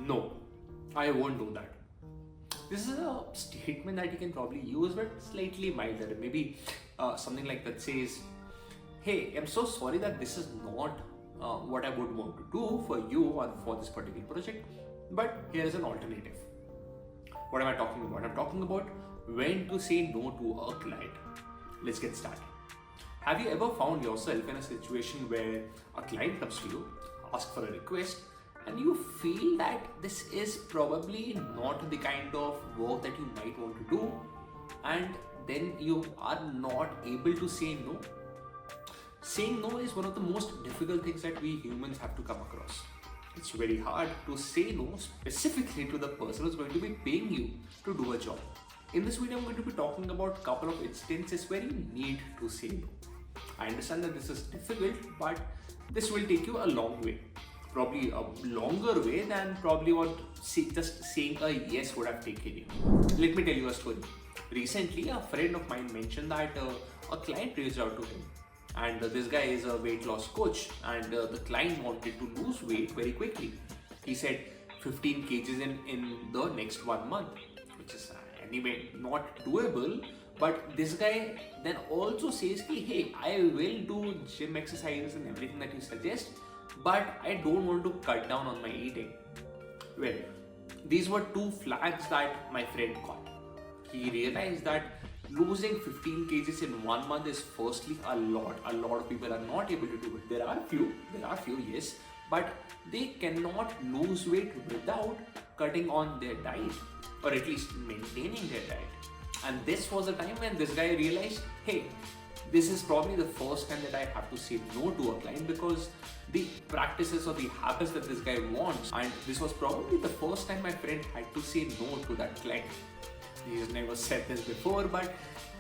No, I won't do that. This is a statement that you can probably use, but slightly milder. Maybe something like that says, hey, I'm so sorry that this is not what I would want to do for you or for this particular project, but here is an alternative. What am I talking about? I'm talking about when to say no to a client. Let's get started. Have you ever found yourself in a situation where a client comes to you, asks for a request, and you feel that this is probably not the kind of work that you might want to do, and then you are not able to say no? Saying no is one of the most difficult things that we humans have to come across. It's very hard to say no specifically to the person who's going to be paying you to do a job. In this video, I'm going to be talking about a couple of instances where you need to say no. I understand that this is difficult, but this will take you a long way. Probably a longer way than probably what just saying a yes would have taken you. Let me tell you a story. Recently, a friend of mine mentioned that a client reached out to him, and this guy is a weight loss coach, and the client wanted to lose weight very quickly. He said 15 kgs in the next 1 month, which is anyway not doable. But this guy then also says, hey, I will do gym exercises and everything that you suggest, but I don't want to cut down on my eating. Well, these were two flags that my friend caught. He realized that losing 15 kgs in 1 month is firstly a lot. A lot of people are not able to do it. There are few, yes, but they cannot lose weight without cutting on their diet, or at least maintaining their diet. And this was a time when this guy realized, hey, this is probably the first time that I have to say no to a client because the practices or the habits that this guy wants, and this was probably the first time my friend had to say no to that client. He has never said this before, but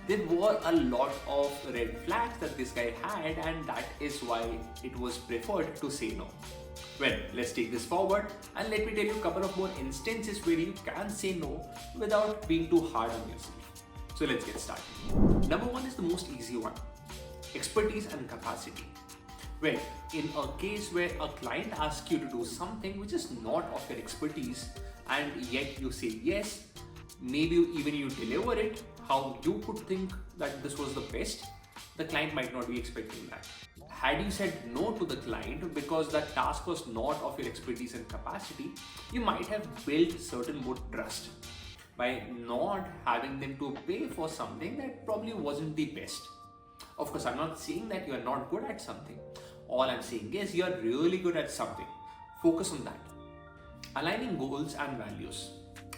there were a lot of red flags that this guy had, and that is why it was preferred to say no. Well, let's take this forward and let me tell you a couple of more instances where you can say no without being too hard on yourself. So let's get started. Number one is the most easy one: expertise and capacity. Well, in a case where a client asks you to do something which is not of your expertise, and yet you say yes, maybe even you deliver it how you could think that this was the best, the client might not be expecting that. Had you said no to the client because that task was not of your expertise and capacity, you might have built certain more trust by not having them to pay for something that probably wasn't the best. Of course, I'm not saying that you are not good at something. All I'm saying is you are really good at something. Focus on that. Aligning goals and values.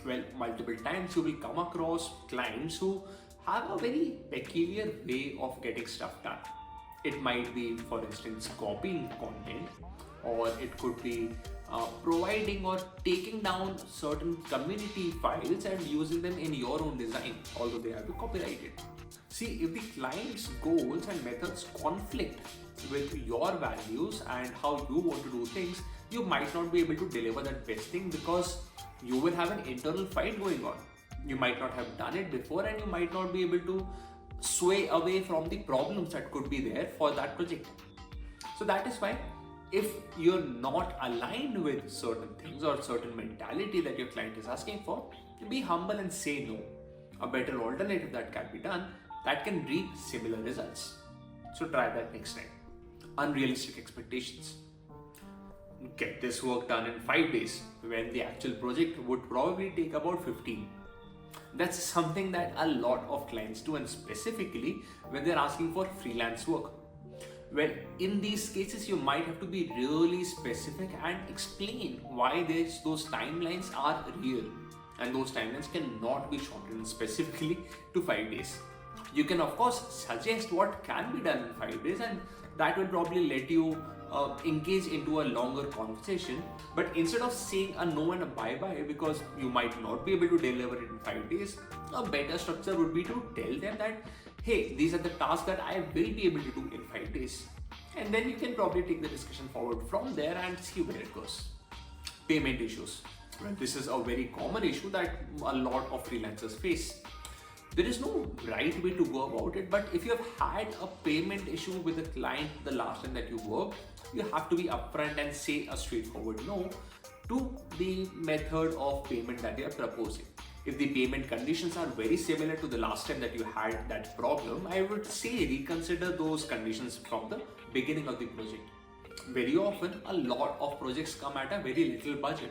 Well, multiple times you will come across clients who have a very peculiar way of getting stuff done. It might be, for instance, copying content, or it could be providing or taking down certain community files and using them in your own design, although they have to copyright it. See, if the client's goals and methods conflict with your values and how you want to do things, you might not be able to deliver that best thing because you will have an internal fight going on. You might not have done it before, and you might not be able to sway away from the problems that could be there for that project. So that is why, if you're not aligned with certain things or certain mentality that your client is asking for, be humble and say no. A better alternative that can be done that can reap similar results. So try that next time. Unrealistic expectations. Get this work done in 5 days when the actual project would probably take about 15. That's something that a lot of clients do, and specifically when they're asking for freelance work. Well, in these cases, you might have to be really specific and explain why those timelines are real, and those timelines cannot be shortened specifically to 5 days. You can of course suggest what can be done in 5 days, and that will probably let you engage into a longer conversation. But instead of saying a no and a bye-bye because you might not be able to deliver it in 5 days, a better structure would be to tell them that, hey, these are the tasks that I will be able to do in 5 days. And then you can probably take the discussion forward from there and see where it goes. Payment issues. Well, this is a very common issue that a lot of freelancers face. There is no right way to go about it, but if you have had a payment issue with a client the last time that you worked, you have to be upfront and say a straightforward no to the method of payment that you are proposing. If the payment conditions are very similar to the last time that you had that problem, I would say reconsider those conditions from the beginning of the project. Very often, a lot of projects come at a very little budget.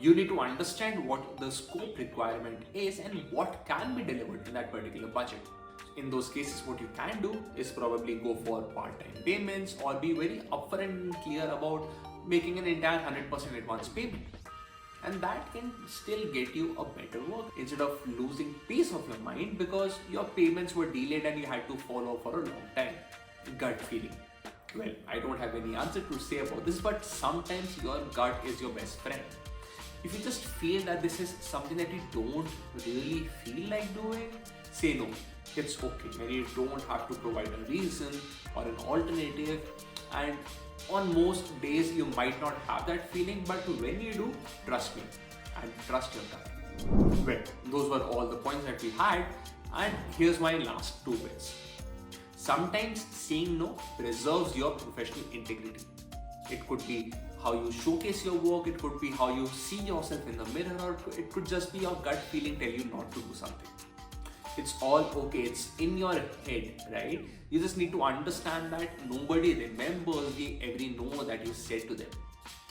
You need to understand what the scope requirement is and what can be delivered in that particular budget. In those cases, what you can do is probably go for part-time payments or be very upfront and clear about making an entire 100% advance payment. And that can still get you a better work instead of losing peace of your mind because your payments were delayed and you had to follow for a long time. Gut feeling. Well, I don't have any answer to say about this, but sometimes your gut is your best friend. If you just feel that this is something that you don't really feel like doing, say no. It's okay. Maybe you don't have to provide a reason or an alternative. And on most days, you might not have that feeling, but when you do, trust me and trust your gut. Well, those were all the points that we had. And here's my last 2 bits. Sometimes saying no preserves your professional integrity. It could be how you showcase your work, it could be how you see yourself in the mirror, or it could just be your gut feeling tell you not to do something. It's all okay, it's in your head, right? You just need to understand that nobody remembers the every no that you said to them.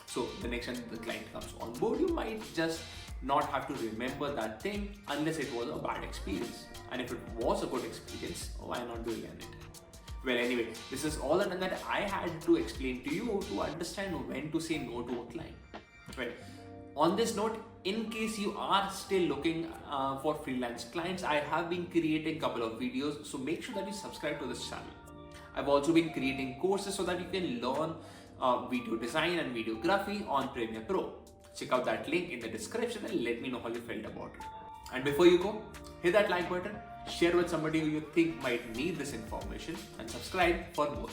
So the next time the client comes on board, you might just not have to remember that thing unless it was a bad experience. And if it was a good experience, why not do it again? Well, anyway, this is all that I had to explain to you to understand when to say no to a client. Well, on this note, in case you are still looking for freelance clients, I have been creating a couple of videos, so make sure that you subscribe to this channel. I've also been creating courses so that you can learn video design and videography on Premiere Pro. Check out that link in the description and let me know how you felt about it. And before you go, hit that like button, share with somebody who you think might need this information, and subscribe for more.